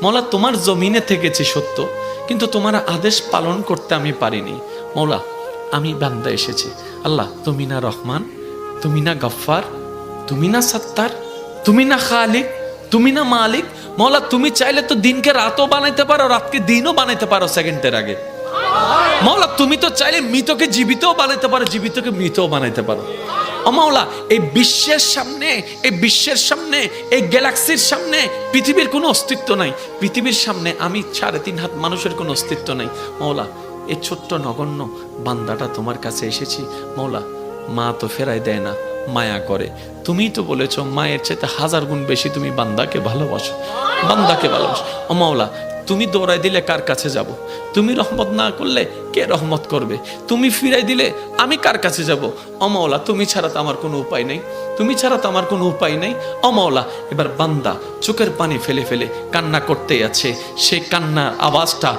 মৌলা তোমার জমিনে থেকেছি সত্য, কিন্তু তোমার আদেশ পালন করতে আমি পারিনি। মৌলা আমি বান্দা এসেছি। আল্লাহ তুমি না রহমান, তুমি না গফফার, তুমি না সত্তার, তুমি না খালিক, তুমি না মালিক। মৌলা তুমি চাইলে তো দিনকে রাতও বানাইতে পারো, রাতকে দিনও বানাইতে পারো সেকেন্ডের আগে। মৌলা তুমি তো চাইলে মৃতকে জীবিতও বানাইতে পারো, জীবিতকে মৃতও বানাইতে পারো। ও মাওলা, এই বিশ্বের সামনে, এই বিশ্বের সামনে, এই গ্যালাক্সির সামনে পৃথিবীর কোনো অস্তিত্ব নাই। পৃথিবীর সামনে আমি 3.5 হাত মানুষের কোনো অস্তিত্ব নাই। মৌলা এই ছোট্ট নগণ্য বান্দাটা তোমার কাছে এসেছি। মৌলা মা তো ফেরাই দেয় না, মায়া করে। তুমিই তো বলেছো মায়ের চাইতে 1000 গুণ বেশি তুমি বান্দাকে ভালোবাসো, বান্দাকে ভালোবাসো। ও মাওলা তুমি দৌড়াই দিলে কার কাছে যাব? তুমি রহমত না করলে কে রহমত করবে? তুমি ফিরাই দিলে আমি কার কাছে যাব? ও মাওলা তুমি ছাড়া তো আমার কোনো উপায় নেই, তুমি ছাড়া তো আমার কোনো উপায় নেই। ও মাওলা এবার বান্দা চোখের পানি ফেলে ফেলে কান্না করতেই আছে। সেই কান্নার আওয়াজটা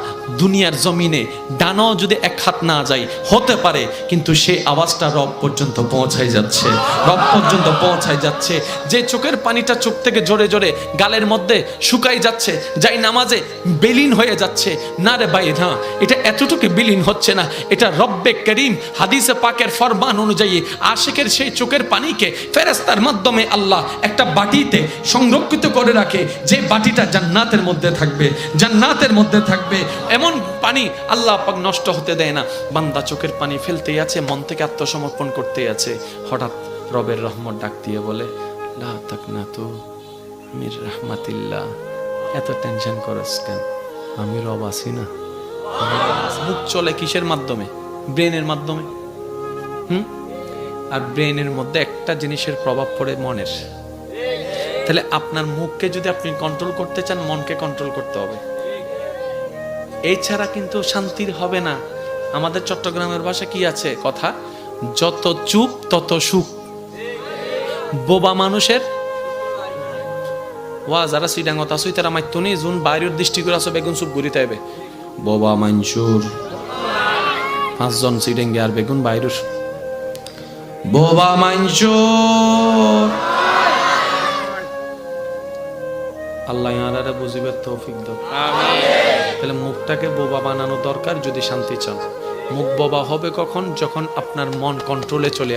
দুনিয়ার জমিনে ডানাও যদি 1 হাত না যায় হতে পারে, কিন্তু সেই আওয়াজটা রব পর্যন্ত পৌঁছাই যাচ্ছে, রব পর্যন্ত পৌঁছাই যাচ্ছে। যে চোখের পানিটা চোখ থেকে জোরে জোরে গালের মধ্যে শুকাই যাচ্ছে, যাই নামাজে বিলীন হয়ে যাচ্ছে। না রে ভাই না, এটা এতটুকু বিলীন হচ্ছে না, এটা রব্বে করিম হাদিসে পাকের ফরমান অনুযায়ী আশিকের সেই চোখের পানিকে ফেরেশতার মাধ্যমে আল্লাহ একটা বাটিতে সংরক্ষিত করে রাখে, যে বাটিটা জান্নাতের মধ্যে থাকবে, জান্নাতের মধ্যে থাকবে। এমন পানি আল্লাহ পাক নষ্ট হতে দেয় না। বান্দা চোখের পানি ফেলতেই আছে, মন থেকে আত্মসমর্পণ করতেই আছে। হঠাৎ রবের রহমত ডাক দিয়ে বলে, লা তাকনাতু মির রাহমাতিল্লাহ। এত টেনশন করস কেন? আমি রব আছি না। মুখ চলে কিসের মাধ্যমে? ব্রেনের মাধ্যমে। আর ব্রেনের মধ্যে একটা জিনিসের প্রভাব পড়ে মনের। তাহলে আপনার মুখকে যদি আপনি কন্ট্রোল করতে চান, মনকে কন্ট্রোল করতে হবে। এই ছাড়া কিন্তু শান্তির হবে না। আমাদের চট্টগ্রামের ভাষা কি আছে কথা, যত চুপ তত সুখ। বোবা মানুষের ওয়া যারা সিডাঙ্গত আসুই তারা মাইতনি জুন বাইরের দৃষ্টি করে আসো বেগুন চুপ ঘুরিতে হবে। বোবা মানসুর 5 জন সিডেঙ্গে আর বেগুন বাইরের বোবা মানসুর। আল্লাহ ইয়ারা বুঝিবে তৌফিক দাও, আমিন। তাহলে মুখটাকে বোবা বানানো দরকার যদি শান্তি চান। মুখ বোবা হবে কখন? যখন আপনার মন কন্ট্রোলে চলে